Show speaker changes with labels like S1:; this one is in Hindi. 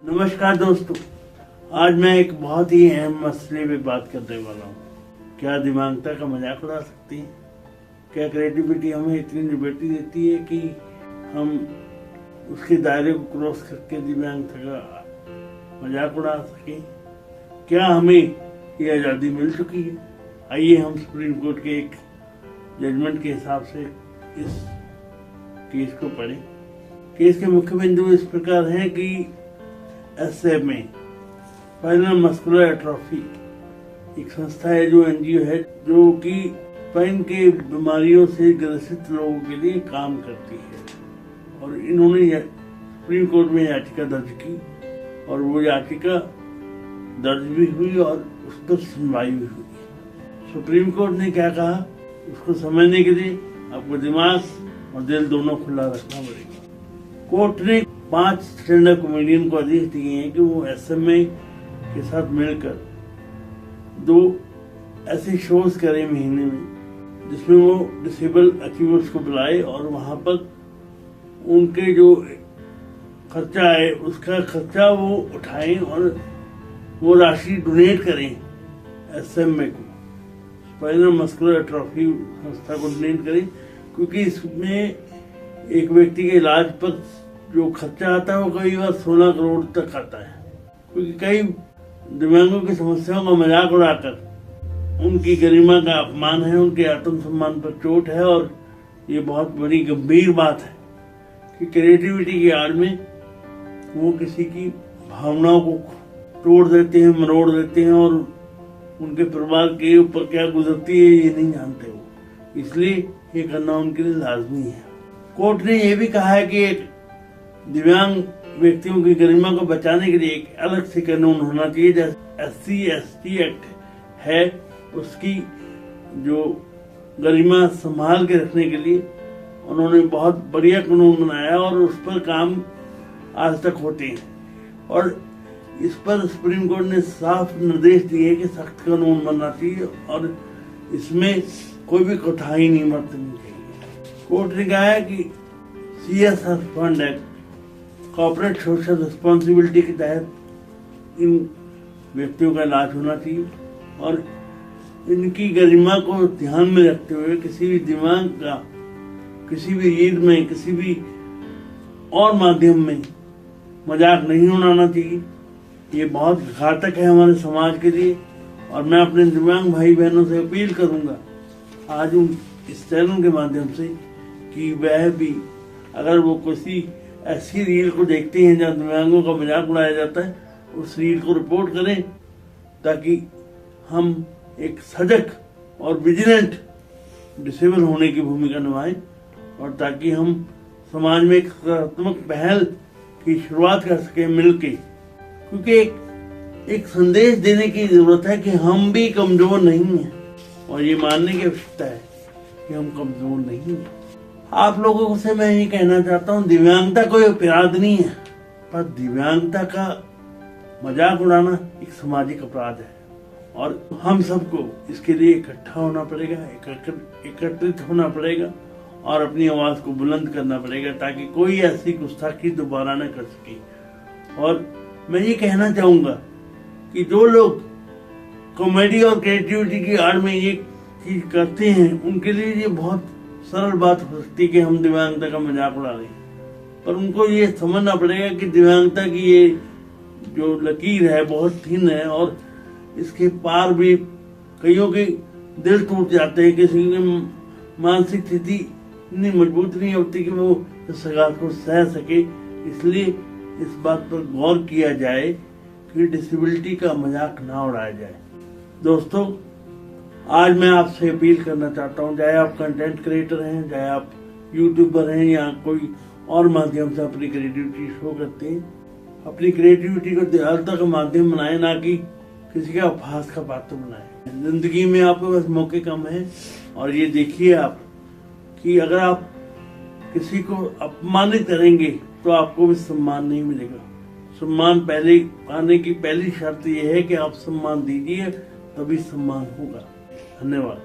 S1: नमस्कार दोस्तों, आज मैं एक बहुत ही अहम मसले पे बात करने वाला हूँ। क्या दिमागता का मजाक उड़ा सकती है? क्या क्रिएटिविटी हमें इतनी लिबर्टी देती है कि हम उसके दायरे को क्रॉस करके दिमागता का मजाक उड़ा सकें? क्या हमें ये आज़ादी मिल चुकी है? आइए हम सुप्रीम कोर्ट के एक जजमेंट के हिसाब से इस केस को पढ़ें। केस के मुख्य बिंदु इस प्रकार हैं कि SMA स्पाइनल मस्कुलर एट्रोफी एक संस्था है, जो NGO है, जो कि स्पाइन के बीमारियों से ग्रसित लोगों के लिए काम करती है। और इन्होंने सुप्रीम कोर्ट में याचिका दर्ज की और वो याचिका दर्ज भी हुई और उस पर सुनवाई भी हुई। सुप्रीम कोर्ट ने क्या कहा, उसको समझने के लिए आपको दिमाग और दिल दोनों खुला रखना पड़ेगा। कोर्ट ने 5 स्टैंड-अप कॉमेडियन को आदेश दिए हैं कि वो SMA के साथ मिलकर 2 ऐसे शोज करें महीने में, जिसमें वो डिसेबल अचीवर्स को बुलाए और वहां पर उनके जो खर्चा है उसका खर्चा वो उठाएं और वो राशि डोनेट करें SMA को, स्पाइनल मस्कुलर एट्रोफी संस्था को डोनेट करें, क्योंकि इसमें एक व्यक्ति के इलाज पर जो खर्चा आता है वो कई बार 16 करोड़ तक आता है। क्योंकि कई दिव्यांगों की समस्याओं का मजाक उड़ाकर उनकी गरिमा का अपमान है, उनके आत्मसम्मान पर चोट है। और ये बहुत बड़ी गंभीर बात है कि क्रिएटिविटी की आड़ में वो किसी की भावनाओं को तोड़ देते हैं, मरोड़ देते हैं और उनके परिवार के ऊपर क्या गुजरती है ये नहीं जानते वो। इसलिए ये करना उनके लिए लाजमी है। कोर्ट ने ये भी कहा है कि एक दिव्यांग व्यक्तियों की गरिमा को बचाने के लिए एक अलग से कानून होना चाहिए। जैसे SC/ST एक्ट है, उसकी जो गरिमा संभाल के रखने के लिए उन्होंने बहुत बढ़िया कानून बनाया और उस पर काम आज तक होते हैं। और इस पर सुप्रीम कोर्ट ने साफ निर्देश दिए कि सख्त कानून बनना चाहिए और इसमें कोई भी कोताही नहीं बरतनी चाहिए। कोर्ट ने कहा है कि CSR fund act, corporate social responsibility के तहत इन व्यक्तियों का इलाज होना चाहिए और इनकी गरिमा को ध्यान में रखते हुए किसी भी दिमाग का किसी भी रीढ़ में किसी भी और माध्यम में मजाक नहीं उड़ाना चाहिए। ये बहुत घातक है हमारे समाज के लिए। और मैं अपने दिव्यांग भाई बहनों से अपील करूंगा आज उन इस चैनल के माध्यम से कि वह भी अगर वो किसी ऐसी रील को देखते हैं जहाँ दिव्यांगों का मजाक उड़ाया जाता है, उस रील को रिपोर्ट करें, ताकि हम एक सजग और विजिलेंट डिसेबल होने की भूमिका निभाएं और ताकि हम समाज में एक सकारात्मक पहल की शुरुआत कर सकें मिलके। क्योंकि एक संदेश देने की जरूरत है कि हम भी कमजोर नहीं हैं और ये मानने की आवश्यकता है कि हम कमजोर नहीं हैं। आप लोगों से मैं ये कहना चाहता हूँ, दिव्यांगता कोई अपराध नहीं है, पर दिव्यांगता का मजाक उड़ाना एक सामाजिक अपराध है और हम सबको इसके लिए इकट्ठा होना पड़ेगा, एकत्रित होना पड़ेगा और अपनी आवाज को बुलंद करना पड़ेगा ताकि कोई ऐसी गुस्ताखी दोबारा न कर सके। और मैं ये कहना चाहूंगा कि जो लोग कॉमेडी और क्रिएटिविटी की आड़ में ये चीज करते हैं, उनके लिए ये बहुत सरल बात हो सकती है कि हम दिव्यांगता का मजाक उड़ा रहे हैं, पर उनको ये समझना पड़ेगा कि दिव्यांगता की ये जो लकीर है बहुत थिन है और इसके पार भी कईयों के दिल टूट जाते हैं, किसी की मानसिक स्थिति इतनी मजबूत नहीं होती कि वो इस आघात को सह सके। इसलिए इस बात पर गौर किया जाए कि डिसेबिलिटी का मजाक ना उड़ाया जाए। दोस्तों, आज मैं आपसे अपील करना चाहता हूँ, चाहे आप कंटेंट क्रिएटर हैं, चाहे आप यूट्यूबर हैं या कोई और माध्यम से अपनी क्रिएटिविटी शो करते हैं, अपनी क्रिएटिविटी को दयालुता का माध्यम बनाए, ना कि किसी का उपहास का पात्र बनाए। जिंदगी में आपके पास मौके कम है और ये देखिए आप कि अगर आप किसी को अपमानित करेंगे तो आपको भी सम्मान नहीं मिलेगा। सम्मान पहले पाने की पहली शर्त यह है कि आप सम्मान दीजिए, तभी सम्मान होगा। धन्यवाद।